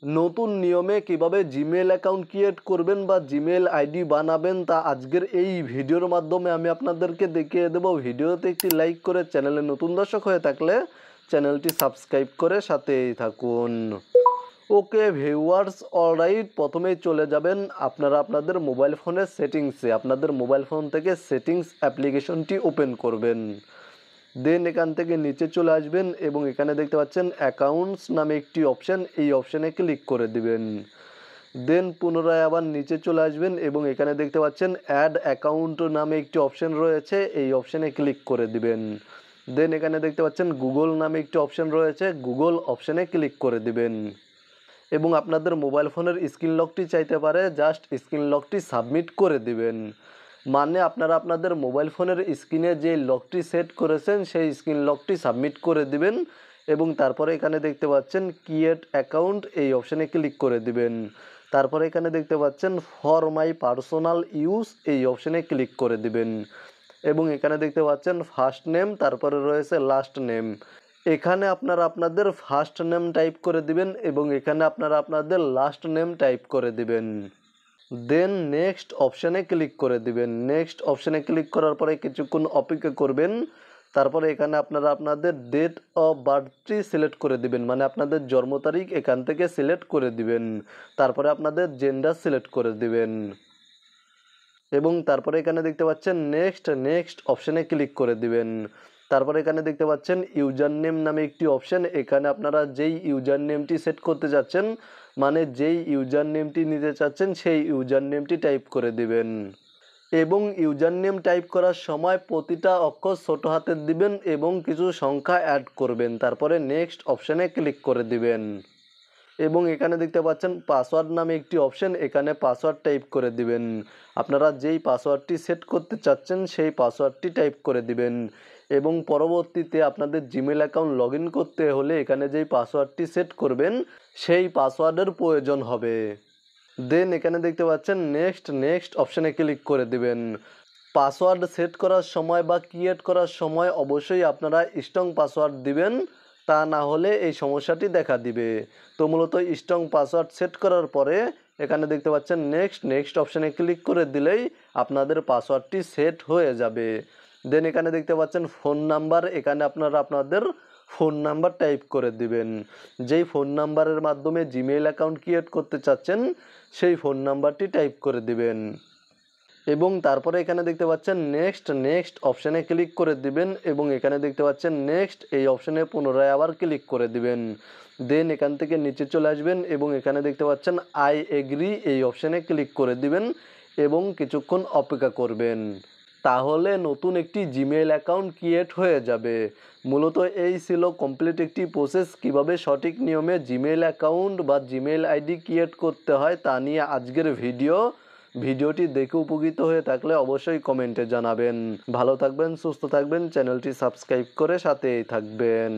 নতুন নিয়মে কিভাবে জিমেল অ্যাকাউন্ট ক্রিয়েট করবেন বা জিমেল আইডি বানাবেন তা আজকের এই ভিডিওর মাধ্যমে আমি আপনাদেরকে দেখিয়ে দেবো। ভিডিওতে একটি লাইক করে চ্যানেলে নতুন দর্শক হয়ে থাকলে চ্যানেলটি সাবস্ক্রাইব করে সাথেই থাকুন। ওকে ভিউয়ার্স, অলরাইট, প্রথমেই চলে যাবেন আপনারা আপনাদের মোবাইল ফোনের সেটিংসে। আপনাদের মোবাইল ফোন থেকে সেটিংস অ্যাপ্লিকেশনটি ওপেন করবেন। দেন এখান থেকে নিচে চলে আসবেন এবং এখানে দেখতে পাচ্ছেন অ্যাকাউন্টস নামে একটি অপশান, এই অপশানে ক্লিক করে দিবেন। দেন পুনরায় আবার নিচে চলে আসবেন এবং এখানে দেখতে পাচ্ছেন অ্যাড অ্যাকাউন্ট নামে একটি অপশান রয়েছে, এই অপশানে ক্লিক করে দিবেন। দেন এখানে দেখতে পাচ্ছেন গুগল নামে একটি অপশান রয়েছে, গুগল অপশানে ক্লিক করে দিবেন এবং আপনাদের মোবাইল ফোনের স্ক্রিন লকটি চাইতে পারে, জাস্ট স্ক্রিন লকটি সাবমিট করে দিবেন। মানে আপনারা আপনাদের মোবাইল ফোনের স্ক্রিনে যে লকটি সেট করেছেন সেই স্ক্রিন লকটি সাবমিট করে দিবেন এবং তারপরে এখানে দেখতে পাচ্ছেন ক্রিয়েট অ্যাকাউন্ট, এই অপশানে ক্লিক করে দিবেন। তারপরে এখানে দেখতে পাচ্ছেন ফর মাই পার্সোনাল ইউজ, এই অপশানে ক্লিক করে দিবেন এবং এখানে দেখতে পাচ্ছেন ফার্স্ট নেম, তারপরে রয়েছে লাস্ট নেম। এখানে আপনারা আপনাদের ফার্স্ট নেম টাইপ করে দিবেন এবং এখানে আপনারা আপনাদের লাস্ট নেম টাইপ করে দিবেন। দেন নেক্সট অপশানে ক্লিক করে দিবেন। নেক্সট অপশানে ক্লিক করার পরে কিছুক্ষণ অপেক্ষা করবেন। তারপরে এখানে আপনারা আপনাদের ডেট অফ বার্থটি সিলেক্ট করে দিবেন, মানে আপনাদের জন্ম তারিখ এখান থেকে সিলেক্ট করে দিবেন। তারপরে আপনাদের জেন্ডার সিলেক্ট করে দিবেন এবং তারপরে এখানে দেখতে পাচ্ছেন নেক্সট অপশানে ক্লিক করে দিবেন। তারপরে এখানে দেখতে পাচ্ছেন ইউজার নেম নামে একটি অপশান, এখানে আপনারা যেই ইউজার নেমটি সেট করতে যাচ্ছেন, মানে যেই ইউজার নেমটি নিতে চাচ্ছেন সেই ইউজার নেমটি টাইপ করে দিবেন এবং ইউজার নেম টাইপ করার সময় প্রতিটা অক্ষর ছোট হাতের দিবেন এবং কিছু সংখ্যা অ্যাড করবেন। তারপরে নেক্সট অপশানে ক্লিক করে দিবেন এবং এখানে দেখতে পাচ্ছেন পাসওয়ার্ড নামে একটি অপশান, এখানে পাসওয়ার্ড টাইপ করে দিবেন। আপনারা যেই পাসওয়ার্ডটি সেট করতে চাচ্ছেন সেই পাসওয়ার্ডটি টাইপ করে দিবেন এবং পরবর্তীতে আপনাদের জিমেল অ্যাকাউন্ট লগ ইন করতে হলে এখানে যেই পাসওয়ার্ডটি সেট করবেন সেই পাসওয়ার্ডের প্রয়োজন হবে। দেন এখানে দেখতে পাচ্ছেন নেক্সট অপশানে ক্লিক করে দিবেন। পাসওয়ার্ড সেট করার সময় বা ক্রিয়েট করার সময় অবশ্যই আপনারা স্ট্রং পাসওয়ার্ড দিবেন, তা না হলে এই সমস্যাটি দেখা দিবে। তো মূলত স্ট্রং পাসওয়ার্ড সেট করার পরে এখানে দেখতে পাচ্ছেন নেক্সট অপশানে ক্লিক করে দিলেই আপনাদের পাসওয়ার্ডটি সেট হয়ে যাবে। দেন এখানে দেখতে পাচ্ছেন ফোন নাম্বার, এখানে আপনারা আপনাদের ফোন নাম্বার টাইপ করে দিবেন। যেই ফোন নাম্বারের মাধ্যমে জিমেইল অ্যাকাউন্ট ক্রিয়েট করতে চাচ্ছেন সেই ফোন নাম্বারটি টাইপ করে দিবেন এবং তারপরে এখানে দেখতে পাচ্ছেন নেক্সট অপশানে ক্লিক করে দিবেন এবং এখানে দেখতে পাচ্ছেন নেক্সট, এই অপশানে পুনরায় আবার ক্লিক করে দিবেন। দেন এখান থেকে নিচে চলে আসবেন এবং এখানে দেখতে পাচ্ছেন আই এগ্রি, এই অপশানে ক্লিক করে দিবেন এবং কিছুক্ষণ অপেক্ষা করবেন। তাহলে নতুন একটি জিমেইল অ্যাকাউন্ট ক্রিয়েট হয়ে যাবে। মূলত এই ছিল কমপ্লিট একটি প্রসেস, কিভাবে সঠিক নিয়মে জিমেইল অ্যাকাউন্ট বা জিমেইল আইডি ক্রিয়েট করতে হয় তা নিয়ে আজকের ভিডিওটি দেখে উপকৃত হয়ে থাকলে অবশ্যই কমেন্টে জানাবেন। ভালো থাকবেন, সুস্থ থাকবেন, চ্যানেলটি সাবস্ক্রাইব করে সাথেই থাকবেন।